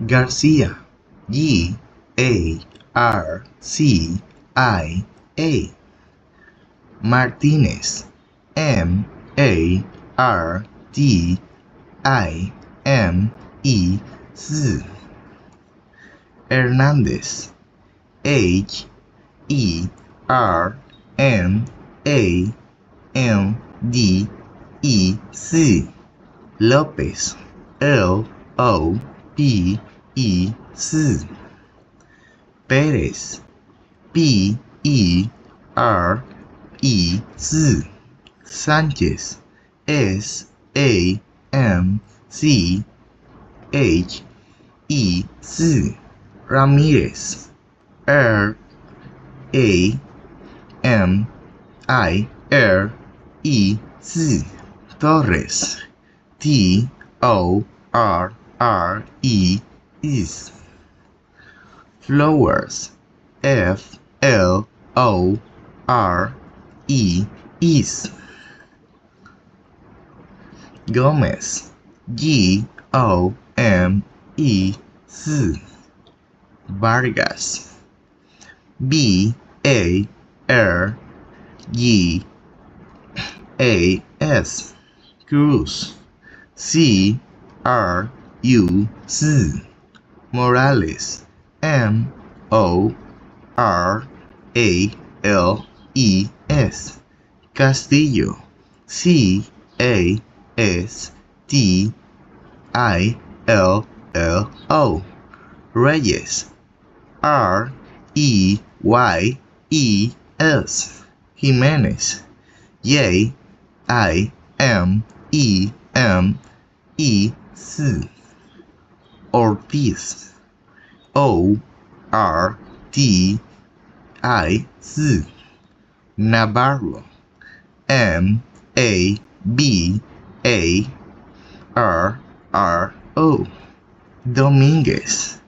Garcia, Garcia. Martinez, Martinez. Hernandez, Hernandez. Lopez, Lopez. Perez, Perez. Sánchez, Sanchez. Ramirez, Ramirez. Torres, Torres. Flowers, Flores. Gomez, Gomes. Vargas, Vargas. Cruz, Cruz. Morales, Morales. Castillo, Castillo. Reyes, Reyes. Jimenez, Jimenez. Ortiz, Ortiz. Navarro, Navarro. Dominguez,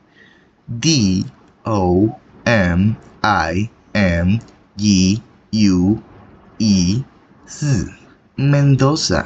Dominguez. Mendoza, Mendoza.